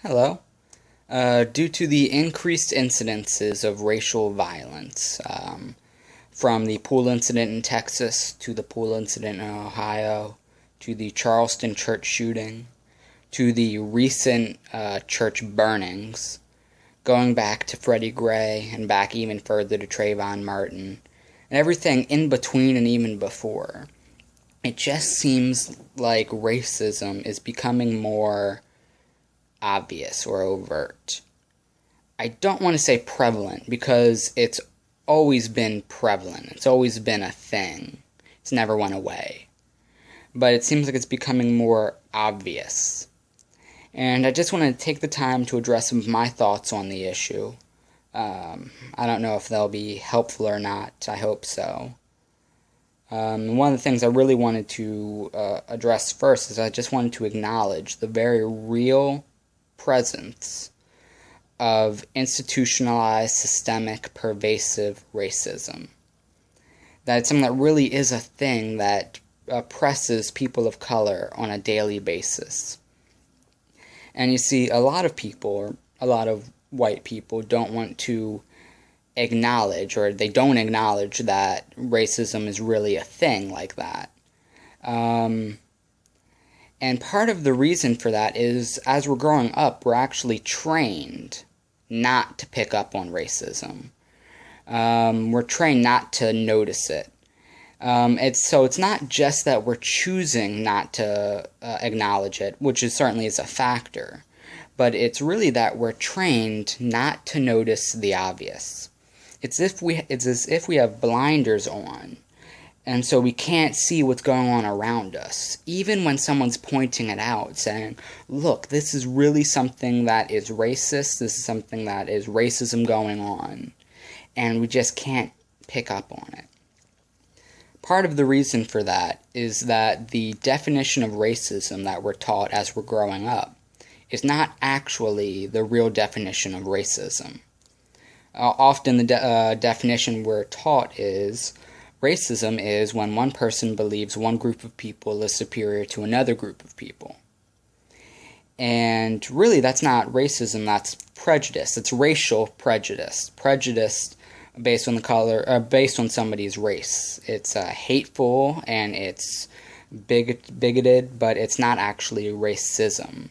Hello. Due to the increased incidences of racial violence, from the pool incident in Texas to the pool incident in Ohio to the Charleston church shooting to the recent church burnings, going back to Freddie Gray and back even further to Trayvon Martin, and everything in between and even before, it just seems like racism is becoming more obvious or overt. I don't want to say prevalent because it's always been prevalent. It's always been a thing. It's never went away. But it seems like it's becoming more obvious. And I just want to take the time to address some of my thoughts on the issue. I don't know if they'll be helpful or not. I hope so. One of the things I really wanted to address first is I just wanted to acknowledge the very real presence of institutionalized, systemic, pervasive racism. That it's something that really is a thing that oppresses people of color on a daily basis. And you see, a lot of people, or a lot of white people, don't want to acknowledge, or they don't acknowledge that racism is really a thing like that. And part of the reason for that is, as we're growing up, we're actually trained not to pick up on racism. We're trained not to notice it. It's not just that we're choosing not to acknowledge it, which certainly is a factor, but it's really that we're trained not to notice the obvious. It's as if we have blinders on, and so we can't see what's going on around us. Even when someone's pointing it out, saying, look, this is really something that is racist, this is something that is racism going on, and we just can't pick up on it. Part of the reason for that is that the definition of racism that we're taught as we're growing up is not actually the real definition of racism. Often the definition we're taught is racism is when one person believes one group of people is superior to another group of people. And really, that's not racism, that's prejudice. It's racial prejudice. Prejudice based on the color, based on somebody's race. It's hateful and it's bigoted, but it's not actually racism.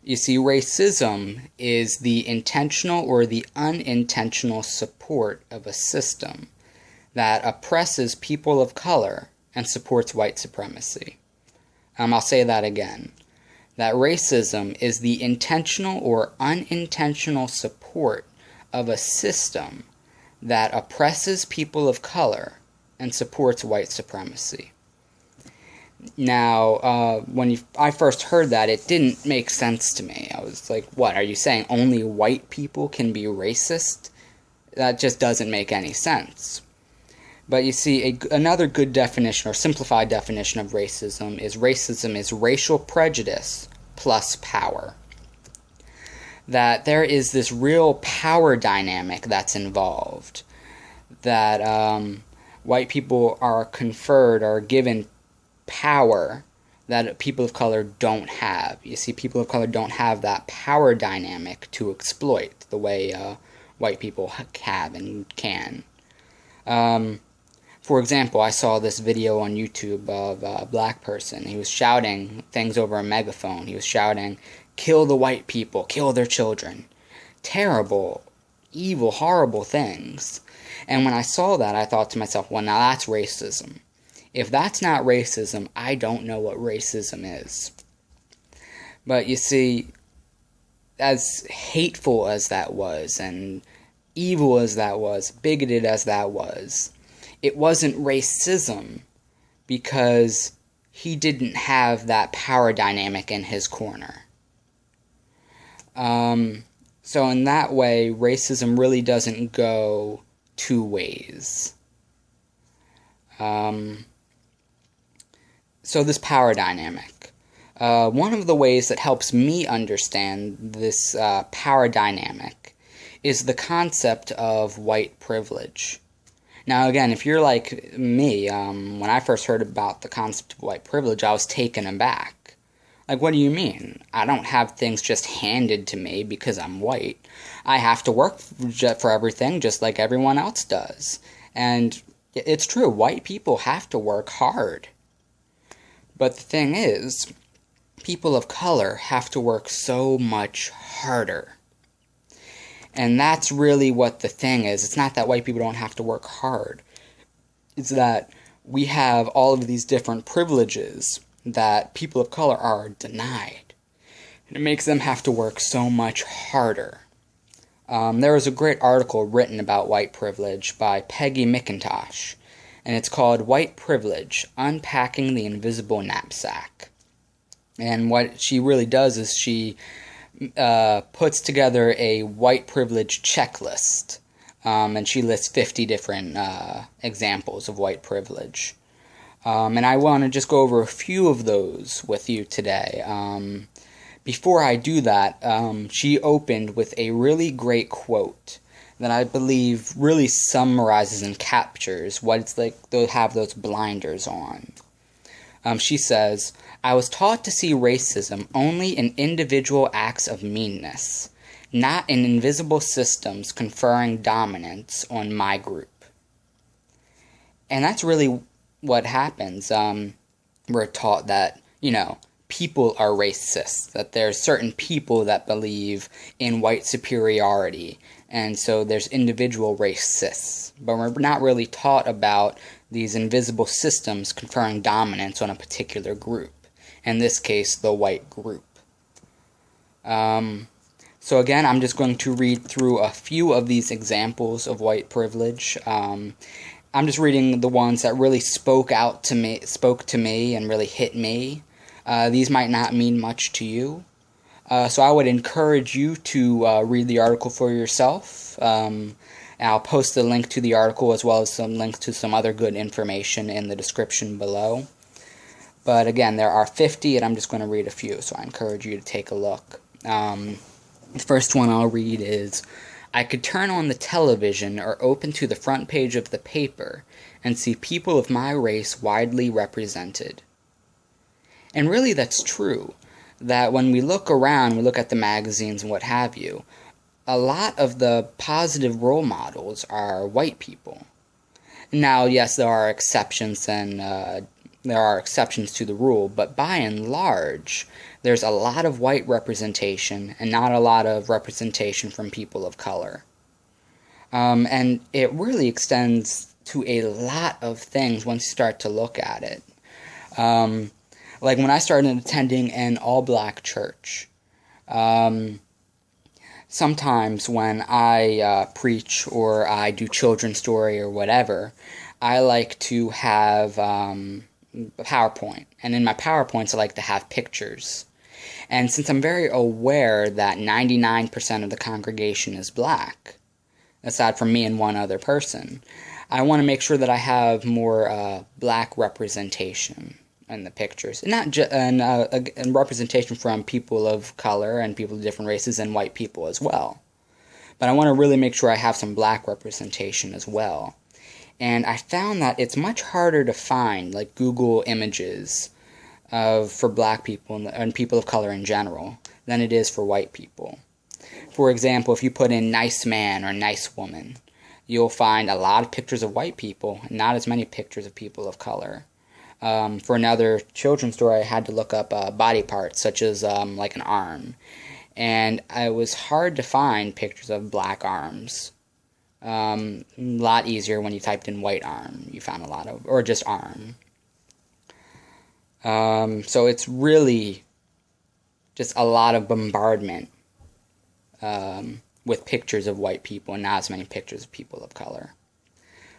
You see, racism is the intentional or the unintentional support of a system that oppresses people of color and supports white supremacy. I'll say that again. That racism is the intentional or unintentional support of a system that oppresses people of color and supports white supremacy. Now, when I first heard that, it didn't make sense to me. I was like, what, are you saying only white people can be racist? That just doesn't make any sense. But you see, another good definition, or simplified definition of racism is racial prejudice plus power. That there is this real power dynamic that's involved. That white people are conferred or given power that people of color don't have. You see, people of color don't have that power dynamic to exploit the way white people have and can. For example, I saw this video on YouTube of a black person. He was shouting things over a megaphone. He was shouting, kill the white people, kill their children. Terrible, evil, horrible things. And when I saw that, I thought to myself, well, now that's racism. If that's not racism, I don't know what racism is. But you see, as hateful as that was, and evil as that was, bigoted as that was, it wasn't racism because he didn't have that power dynamic in his corner. So in that way, racism really doesn't go two ways. So this power dynamic. One of the ways that helps me understand this power dynamic is the concept of white privilege. Now again, if you're like me, when I first heard about the concept of white privilege, I was taken aback. Like, what do you mean? I don't have things just handed to me because I'm white. I have to work for everything just like everyone else does. And it's true, white people have to work hard. But the thing is, people of color have to work so much harder. And that's really what the thing is. It's not that white people don't have to work hard. It's that we have all of these different privileges that people of color are denied. And it makes them have to work so much harder. There was a great article written about white privilege by Peggy McIntosh, and it's called White Privilege, Unpacking the Invisible Knapsack. And what she really does is she puts together a white privilege checklist, and she lists 50 different examples of white privilege. And I want to just go over a few of those with you today. Before I do that, she opened with a really great quote that I believe really summarizes and captures what it's like to have those blinders on. She says, "I was taught to see racism only in individual acts of meanness, not in invisible systems conferring dominance on my group." And that's really what happens. We're taught that, people are racist, that there's certain people that believe in white superiority, and so there's individual racists. But we're not really taught about these invisible systems conferring dominance on a particular group. In this case, the white group. So again, I'm just going to read through a few of these examples of white privilege. I'm just reading the ones that really spoke to me and really hit me. These might not mean much to you. So I would encourage you to read the article for yourself. I'll post the link to the article as well as some links to some other good information in the description below. But again, there are 50, and I'm just going to read a few, so I encourage you to take a look. The first one I'll read is, "I could turn on the television or open to the front page of the paper and see people of my race widely represented." And really that's true, that when we look around, we look at the magazines and what have you, a lot of the positive role models are white people. Now, yes, there are exceptions, and there are exceptions to the rule, but by and large, there's a lot of white representation and not a lot of representation from people of color. And it really extends to a lot of things once you start to look at it. Like when I started attending an all-black church, sometimes when I preach or I do children's story or whatever, I like to have PowerPoint. And in my PowerPoints, I like to have pictures. And since I'm very aware that 99% of the congregation is black, aside from me and one other person, I want to make sure that I have more black representation in the pictures, and not and representation from people of color and people of different races and white people as well. But I want to really make sure I have some black representation as well. And I found that it's much harder to find, like Google images for black people and people of color in general than it is for white people. For example, if you put in nice man or nice woman, you'll find a lot of pictures of white people and not as many pictures of people of color. For another children's story, I had to look up body parts, such as like an arm. And it was hard to find pictures of black arms. A lot easier when you typed in white arm. You found a lot of, or just arm. So it's really just a lot of bombardment with pictures of white people and not as many pictures of people of color.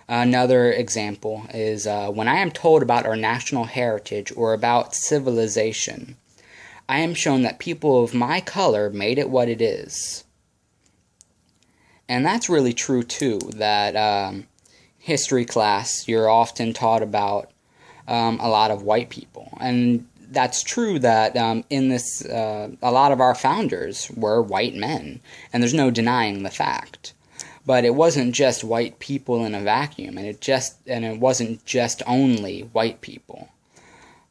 Another example is when I am told about our national heritage or about civilization, I am shown that people of my color made it what it is. And that's really true too, that history class, you're often taught about a lot of white people. And that's true that in this, a lot of our founders were white men, and there's no denying the fact. But it wasn't just white people in a vacuum, and it wasn't just only white people.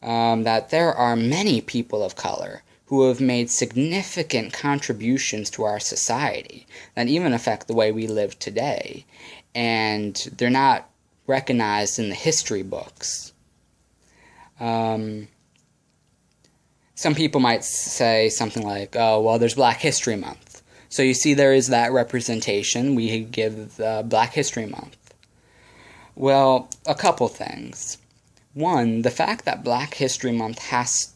that there are many people of color who have made significant contributions to our society that even affect the way we live today, and they're not recognized in the history books. Some people might say something like, oh, well, there's Black History Month. So you see there is that representation. We give Black History Month. Well, a couple things. One, the fact that Black History Month has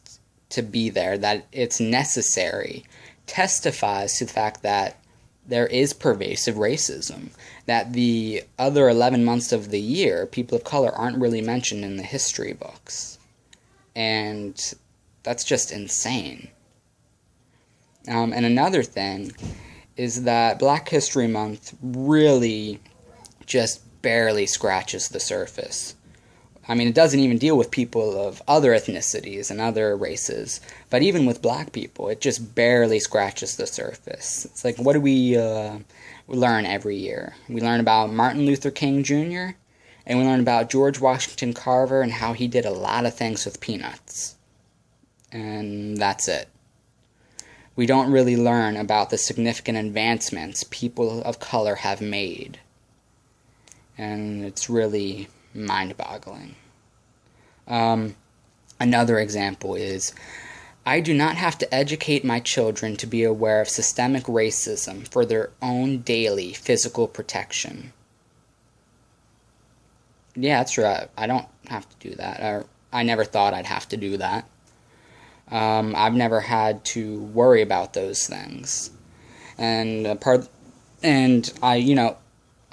to be there, that it's necessary, testifies to the fact that there is pervasive racism, that the other 11 months of the year, people of color aren't really mentioned in the history books. And that's just insane. And another thing is that Black History Month really just barely scratches the surface. I mean, it doesn't even deal with people of other ethnicities and other races, but even with black people, it just barely scratches the surface. It's like, what do we learn every year? We learn about Martin Luther King Jr., and we learn about George Washington Carver and how he did a lot of things with peanuts. And that's it. We don't really learn about the significant advancements people of color have made. And it's really mind-boggling. Another example is, I do not have to educate my children to be aware of systemic racism for their own daily physical protection. Yeah, that's right. I don't have to do that. Or I never thought I'd have to do that. I've never had to worry about those things. And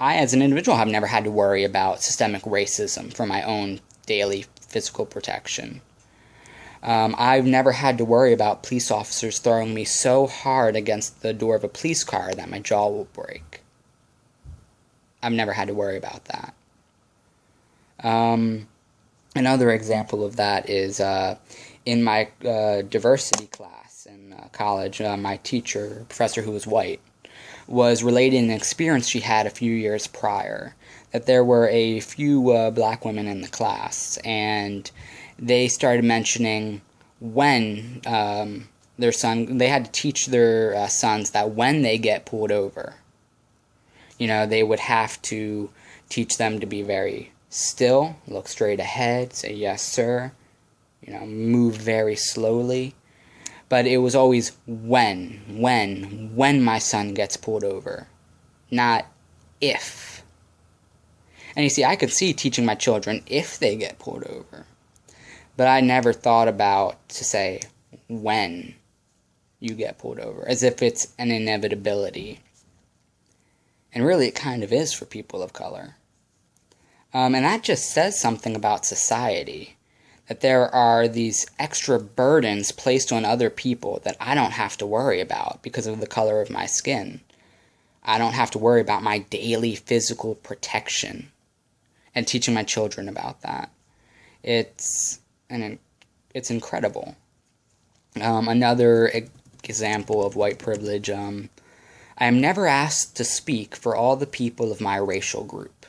I as an individual have never had to worry about systemic racism for my own daily physical protection. I've never had to worry about police officers throwing me so hard against the door of a police car that my jaw will break. I've never had to worry about that. Another example of that is in my diversity class in college, my teacher, professor who was white, was relating an experience she had a few years prior, that there were a few black women in the class, and they started mentioning when they had to teach their sons that when they get pulled over, they would have to teach them to be very still, look straight ahead, say yes sir, move very slowly. But it was always when my son gets pulled over, not if. And you see, I could see teaching my children if they get pulled over, but I never thought about to say when you get pulled over, as if it's an inevitability. And really, it kind of is for people of color. And that just says something about society. That there are these extra burdens placed on other people that I don't have to worry about because of the color of my skin. I don't have to worry about my daily physical protection, and teaching my children about that. It's incredible. Another example of white privilege, I am never asked to speak for all the people of my racial group.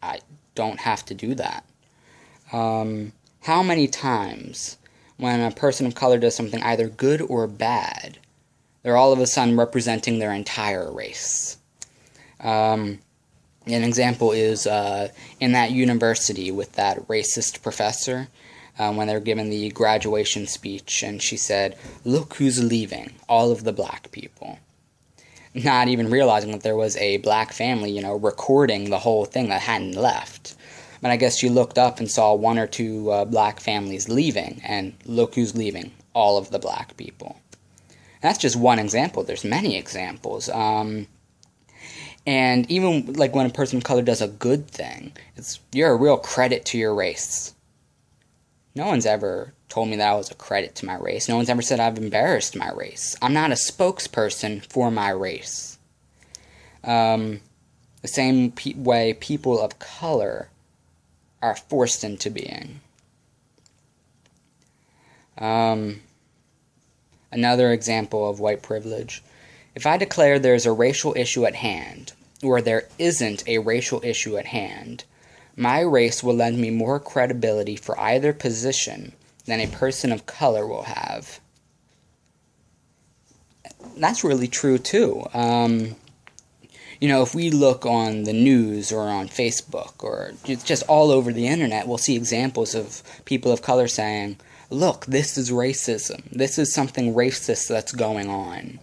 I don't have to do that. How many times when a person of color does something either good or bad, they're all of a sudden representing their entire race? An example is in that university with that racist professor, when they were given the graduation speech, and she said, "Look who's leaving, all of the black people." Not even realizing that there was a black family, recording the whole thing that hadn't left. But I guess she looked up and saw one or two black families leaving, and look who's leaving, all of the black people. And that's just one example. There's many examples. And even like when a person of color does a good thing, you're a real credit to your race. No one's ever told me that I was a credit to my race. No one's ever said I've embarrassed my race. I'm not a spokesperson for my race. The same way people of color are forced into being. Another example of white privilege. If I declare there's a racial issue at hand, or there isn't a racial issue at hand, My race will lend me more credibility for either position than a person of color will have. That's really true, too. If we look on the news or on Facebook or just all over the internet, we'll see examples of people of color saying, look, this is racism. This is something racist that's going on.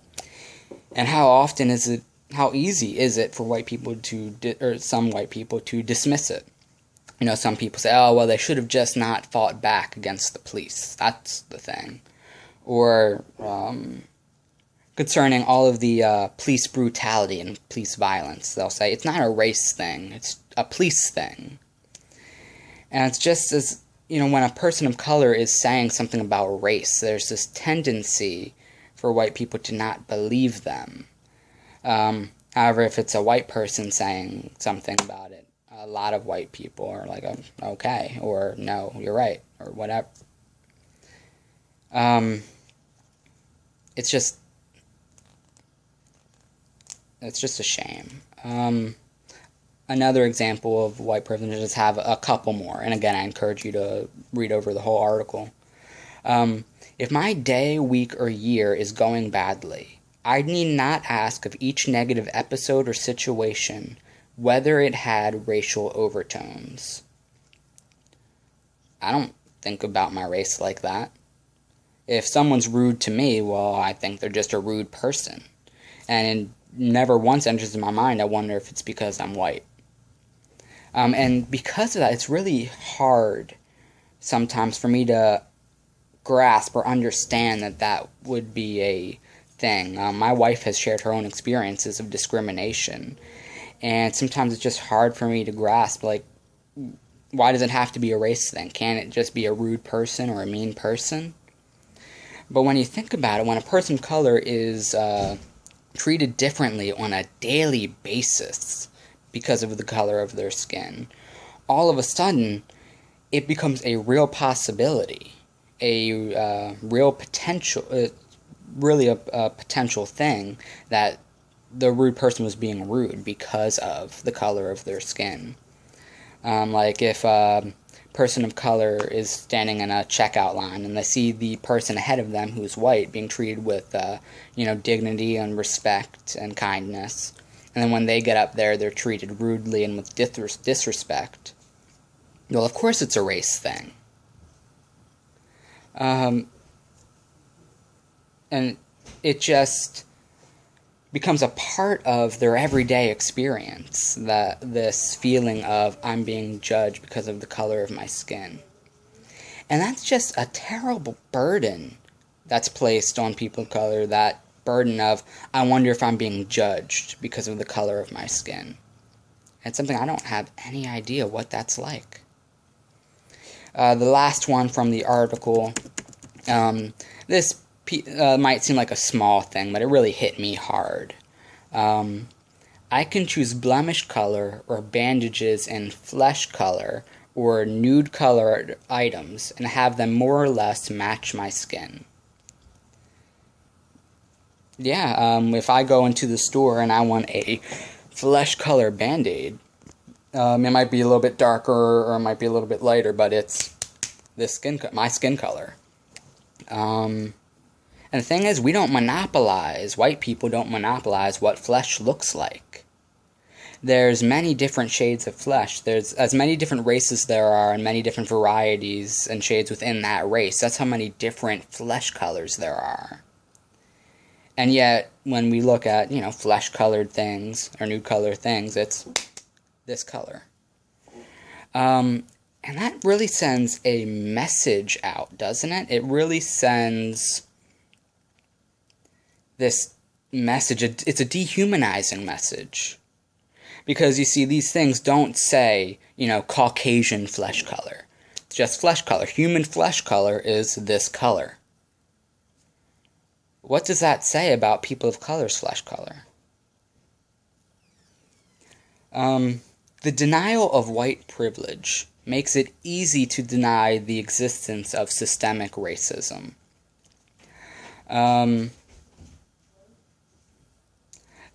And how easy is it for white people or some white people to dismiss it? Some people say, oh, well, they should have just not fought back against the police. That's the thing. Or, concerning all of the police brutality and police violence, they'll say, it's not a race thing, it's a police thing. And it's just as, when a person of color is saying something about race, there's this tendency for white people to not believe them. However, if it's a white person saying something about it, a lot of white people are like, oh, okay, or no, you're right, or whatever. It's just a shame. Another example of white privilege is have a couple more, and again, I encourage you to read over the whole article. If my day, week, or year is going badly, I need not ask of each negative episode or situation whether it had racial overtones. I don't think about my race like that. If someone's rude to me, well, I think they're just a rude person. And it never once enters in my mind, I wonder if it's because I'm white. And because of that, it's really hard sometimes for me to grasp or understand that would be a thing. My wife has shared her own experiences of discrimination. And sometimes it's just hard for me to grasp, like, why does it have to be a race thing? Can't it just be a rude person or a mean person? But when you think about it, when a person of color is treated differently on a daily basis because of the color of their skin, all of a sudden, it becomes a real possibility, a real potential, really a potential thing that the rude person was being rude because of the color of their skin. Like if a person of color is standing in a checkout line and they see the person ahead of them who's white being treated with, dignity and respect and kindness, and then when they get up there, they're treated rudely and with disrespect. Well, of course it's a race thing. And it just becomes a part of their everyday experience, that this feeling of I'm being judged because of the color of my skin. And that's just a terrible burden that's placed on people of color, that burden of, I wonder if I'm being judged because of the color of my skin. It's something I don't have any idea what that's like. The last one from the article, this might seem like a small thing, but it really hit me hard. I can choose blemish color or bandages in flesh color or nude colored items and have them more or less match my skin. Yeah, if I go into the store and I want a flesh color band-aid, it might be a little bit darker or it might be a little bit lighter, but it's my skin color. And the thing is, white people don't monopolize what flesh looks like. There's many different shades of flesh. There's as many different races there are and many different varieties and shades within that race. That's how many different flesh colors there are. And yet, when we look at, flesh-colored things or nude-colored things, it's this color. And that really sends a message out, doesn't it? It really sends this message. It's a dehumanizing message. Because, you see, these things don't say, Caucasian flesh color. It's just flesh color. Human flesh color is this color. What does that say about people of color's flesh color? The denial of white privilege makes it easy to deny the existence of systemic racism.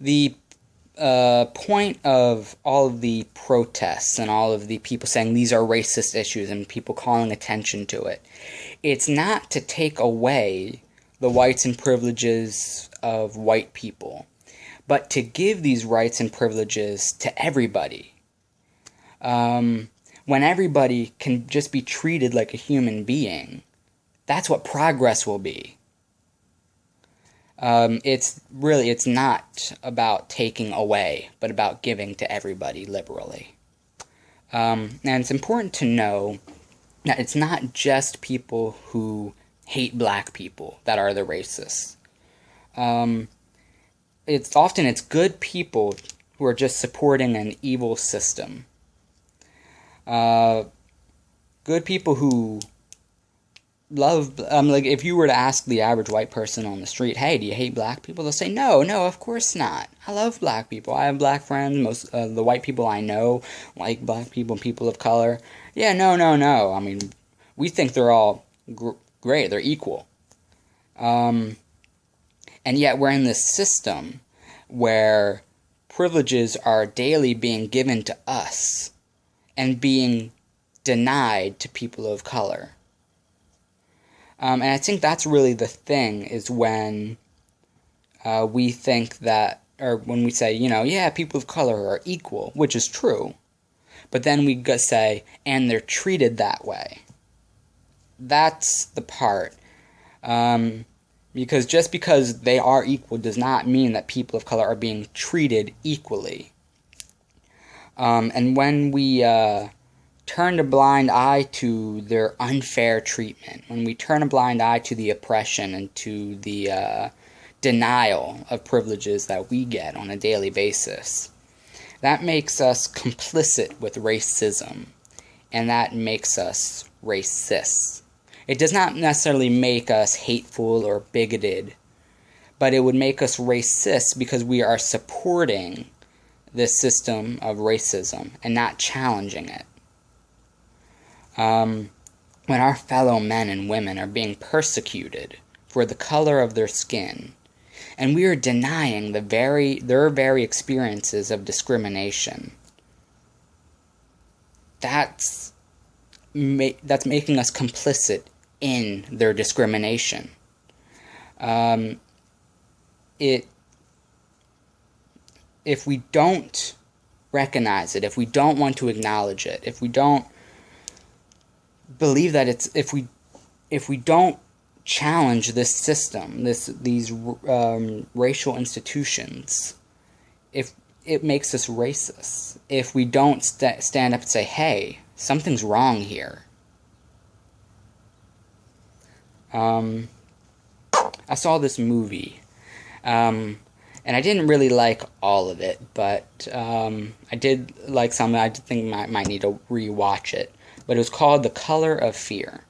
The point of all of the protests and all of the people saying these are racist issues and people calling attention to it, it's not to take away the rights and privileges of white people, but to give these rights and privileges to everybody. When everybody can just be treated like a human being, that's what progress will be. It's not about taking away, but about giving to everybody liberally. And it's important to know that it's not just people who hate black people that are the racists. It's good people who are just supporting an evil system. Good people who love, like, if you were to ask the average white person on the street, hey, do you hate black people? They'll say, no, of course not. I love black people. I have black friends. Most of the white people I know like black people and people of color. Yeah, no. I mean, we think they're all great. They're equal. And yet we're in this system where privileges are daily being given to us and being denied to people of color. And I think that's really the thing, is when we think that, or when we say, yeah, people of color are equal, which is true, but then we say, and they're treated that way. That's the part. Because just because they are equal does not mean that people of color are being treated equally. And when we turn a blind eye to their unfair treatment, when we turn a blind eye to the oppression and to the denial of privileges that we get on a daily basis, that makes us complicit with racism, and that makes us racist. It does not necessarily make us hateful or bigoted, but it would make us racist because we are supporting this system of racism and not challenging it. When our fellow men and women are being persecuted for the color of their skin, and we are denying their very experiences of discrimination, that's making us complicit in their discrimination. If we don't recognize it, if we don't want to acknowledge it, if we don't believe that if we don't challenge this system, these racial institutions, if it makes us racist, if we don't stand up and say, hey, something's wrong here. I saw this movie, and I didn't really like all of it, but I did like some. I think I might need to rewatch it. But it was called The Color of Fear.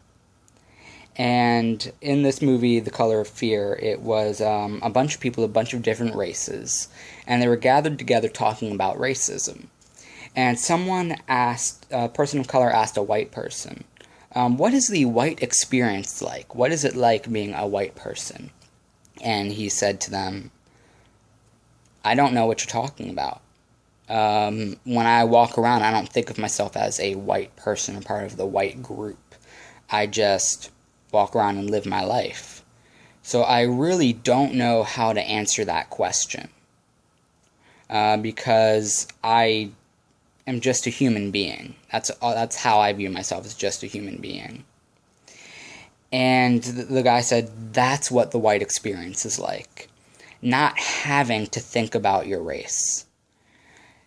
And in this movie, The Color of Fear, it was a bunch of people, a bunch of different races, and they were gathered together talking about racism. And a person of color asked a white person, what is the white experience like? What is it like being a white person? And he said to them, I don't know what you're talking about. When I walk around, I don't think of myself as a white person, a part of the white group. I just walk around and live my life. So I really don't know how to answer that question. Because I am just a human being. That's how I view myself, as just a human being. And the guy said, that's what the white experience is like. Not having to think about your race.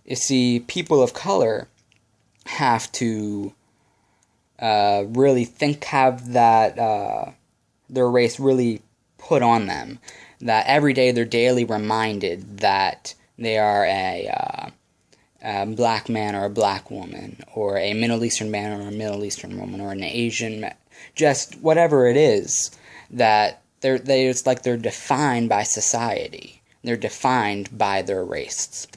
You see, people of color have to really have that their race really put on them. That every day they're daily reminded that they are a black man or a black woman, or a Middle Eastern man or a Middle Eastern woman, or an Asian, just whatever it is, that it's like they're defined by society. They're defined by their race,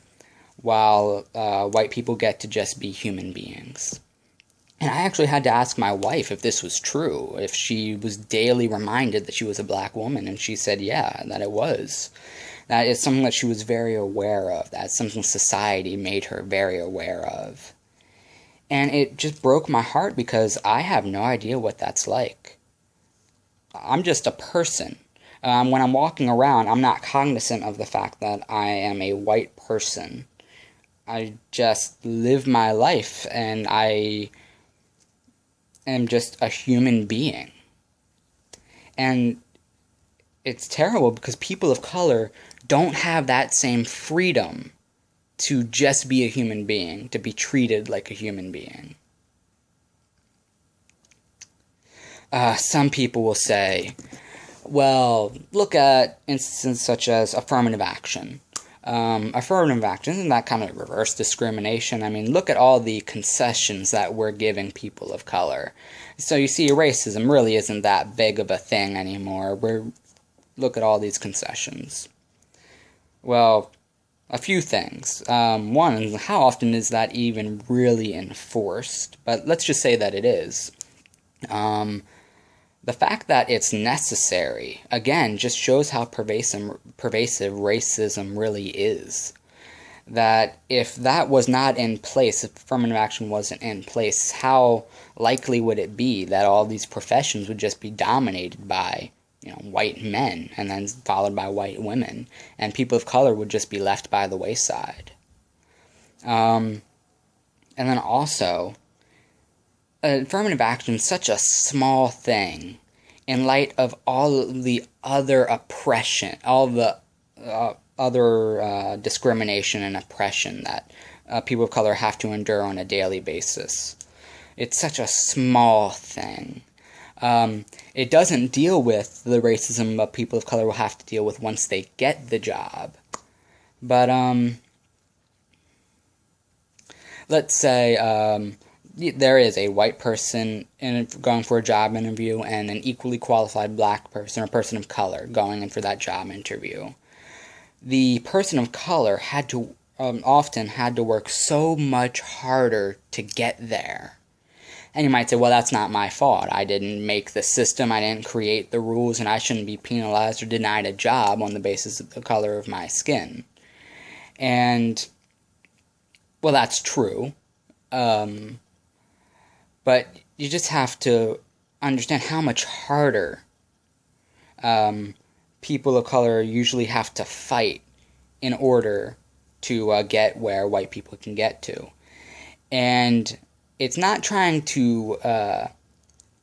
while white people get to just be human beings. And I actually had to ask my wife if this was true, if she was daily reminded that she was a black woman, and she said, yeah, that it was. That is something that she was very aware of. That's something society made her very aware of. And it just broke my heart because I have no idea what that's like. I'm just a person. When I'm walking around, I'm not cognizant of the fact that I am a white person. I just live my life, and I am just a human being. And it's terrible because people of color don't have that same freedom to just be a human being, to be treated like a human being. Some people will say, well, look at instances such as affirmative action. Affirmative action, isn't that kind of reverse discrimination? I mean, look at all the concessions that we're giving people of color. So you see, racism really isn't that big of a thing anymore. Look at all these concessions. Well, a few things. One is, how often is that even really enforced? But let's just say that it is. The fact that it's necessary, again, just shows how pervasive racism really is. That if that was not in place, if affirmative action wasn't in place, how likely would it be that all these professions would just be dominated by, white men, and then followed by white women, and people of color would just be left by the wayside? And then also, affirmative action is such a small thing in light of all the other oppression, all the other discrimination and oppression that people of color have to endure on a daily basis. It's such a small thing. It doesn't deal with the racism that people of color will have to deal with once they get the job. But, let's say, there is a white person going for a job interview and an equally qualified black person or person of color going in for that job interview. The person of color often had to work so much harder to get there. And you might say, well, that's not my fault. I didn't make the system, I didn't create the rules, and I shouldn't be penalized or denied a job on the basis of the color of my skin. And, well, that's true. But you just have to understand how much harder people of color usually have to fight in order to get where white people can get to. And it's not trying to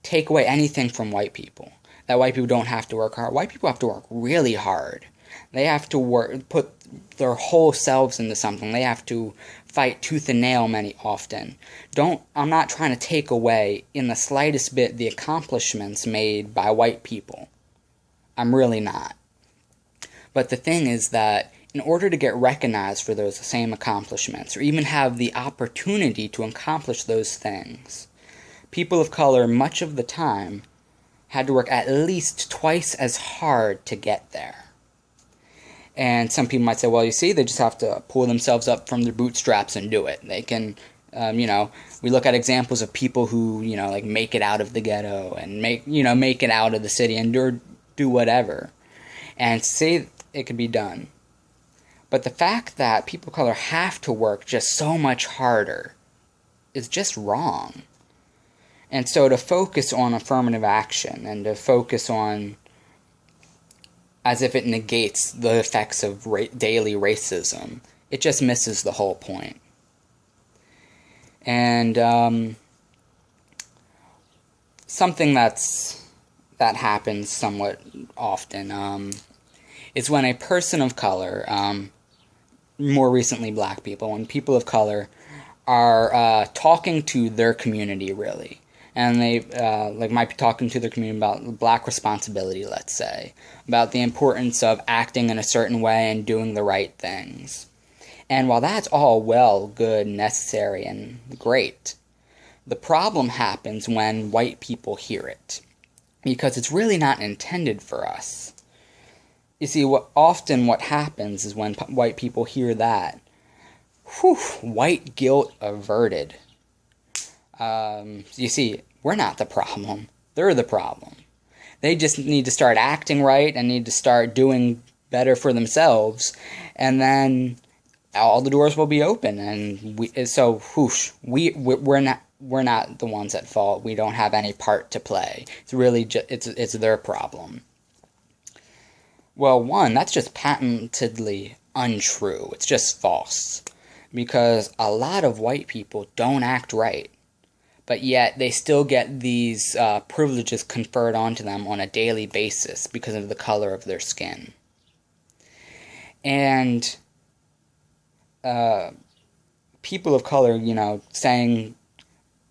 take away anything from white people, that white people don't have to work hard. White people have to work really hard. They have to put their whole selves into something. They have to fight tooth and nail often. I'm not trying to take away in the slightest bit the accomplishments made by white people. I'm really not. But the thing is that in order to get recognized for those same accomplishments, or even have the opportunity to accomplish those things, people of color much of the time had to work at least twice as hard to get there. And some people might say, well, you see, they just have to pull themselves up from their bootstraps and do it. They can, we look at examples of people who, make it out of the ghetto and make it out of the city and do whatever. And say it could be done. But the fact that people of color have to work just so much harder is just wrong. And so to focus on affirmative action and to focus on as if it negates the effects of daily racism, it just misses the whole point. And something that happens somewhat often is when a person of color, more recently black people, when people of color are talking to their community, really. And they might be talking to their community about black responsibility, let's say, about the importance of acting in a certain way and doing the right things. And while that's all well, good, necessary, and great, the problem happens when white people hear it, because it's really not intended for us. You see, what happens is when white people hear that, white guilt averted. You see, we're not the problem. They're the problem. They just need to start acting right and need to start doing better for themselves, and then all the doors will be open, and we're not the ones at fault. We don't have any part to play. It's really it's their problem. Well, one, that's just patently untrue. It's just false, because a lot of white people don't act right, but yet they still get these privileges conferred onto them on a daily basis because of the color of their skin. And people of color,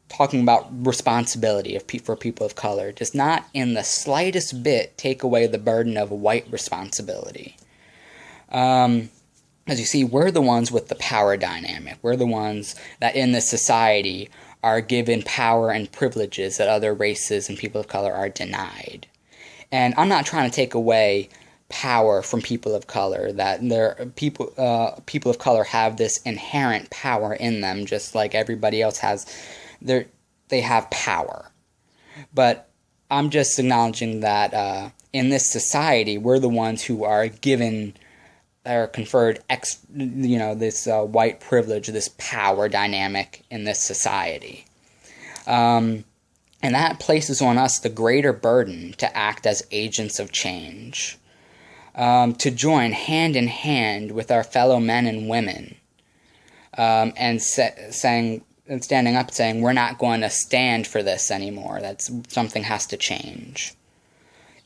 talking about responsibility for people of color does not in the slightest bit take away the burden of white responsibility. As you see, we're the ones with the power dynamic. We're the ones that in this society are given power and privileges that other races and people of color are denied. And I'm not trying to take away power from people of color, that people of color have this inherent power in them, just like everybody else has. They have power. But I'm just acknowledging that in this society, we're the ones who are conferred this white privilege, this power dynamic in this society. And that places on us the greater burden to act as agents of change, to join hand in hand with our fellow men and women, and standing up saying, we're not going to stand for this anymore. Something has to change.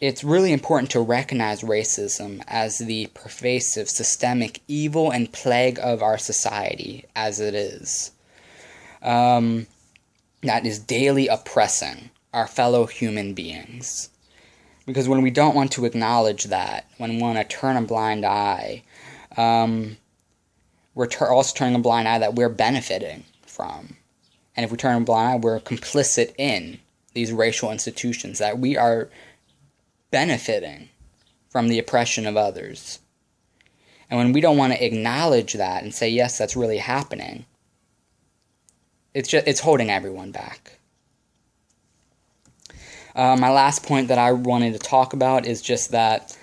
It's really important to recognize racism as the pervasive, systemic evil and plague of our society, as it is. That is daily oppressing our fellow human beings. Because when we don't want to acknowledge that, when we want to turn a blind eye, we're also turning a blind eye that we're benefiting from. And if we turn a blind eye, we're complicit in these racial institutions, that we are benefiting from the oppression of others. And when we don't want to acknowledge that and say, yes, that's really happening, it's holding everyone back. My last point that I wanted to talk about is just that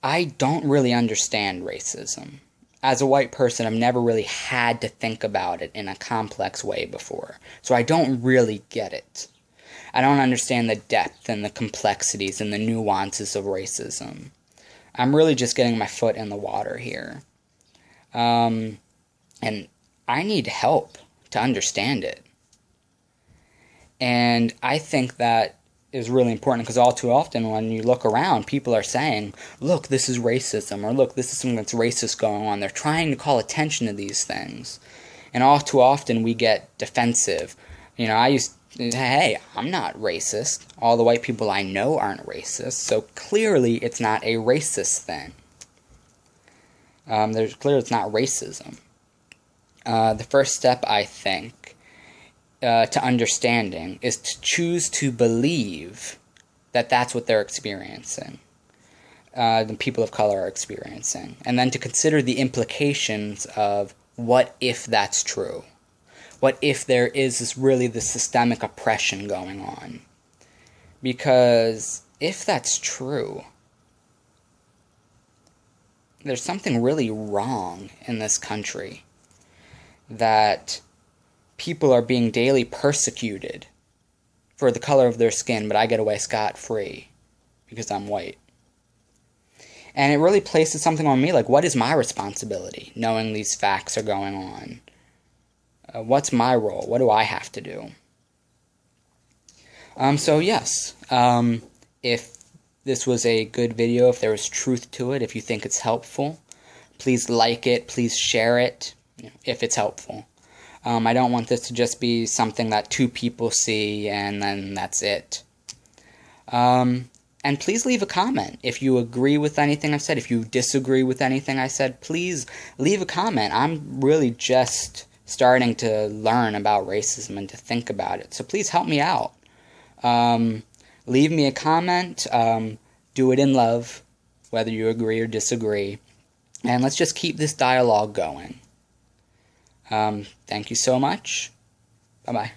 I don't really understand racism. As a white person, I've never really had to think about it in a complex way before. So I don't really get it. I don't understand the depth and the complexities and the nuances of racism. I'm really just getting my foot in the water here. And I need help to understand it. And I think that is really important, because all too often when you look around, people are saying, look, this is racism, or look, this is something that's racist going on. They're trying to call attention to these things. And all too often we get defensive. Hey, I'm not racist. All the white people I know aren't racist, so clearly it's not a racist thing. Clearly it's not racism. The first step, I think, to understanding is to choose to believe that that's what they're experiencing, the people of color are experiencing, and then to consider the implications of what if that's true. What if there is this systemic oppression going on? Because if that's true, there's something really wrong in this country, that people are being daily persecuted for the color of their skin, but I get away scot-free because I'm white. And it really places something on me, like, what is my responsibility, knowing these facts are going on? What's my role? What do I have to do? So yes, if this was a good video, if there was truth to it, if you think it's helpful, please like it, please share it, if it's helpful. I don't want this to just be something that 2 people see and then that's it. And please leave a comment. If you agree with anything I've said, if you disagree with anything I said, please leave a comment. I'm really just starting to learn about racism and to think about it. So please help me out. Leave me a comment. Do it in love, whether you agree or disagree. And let's just keep this dialogue going. Thank you so much. Bye-bye.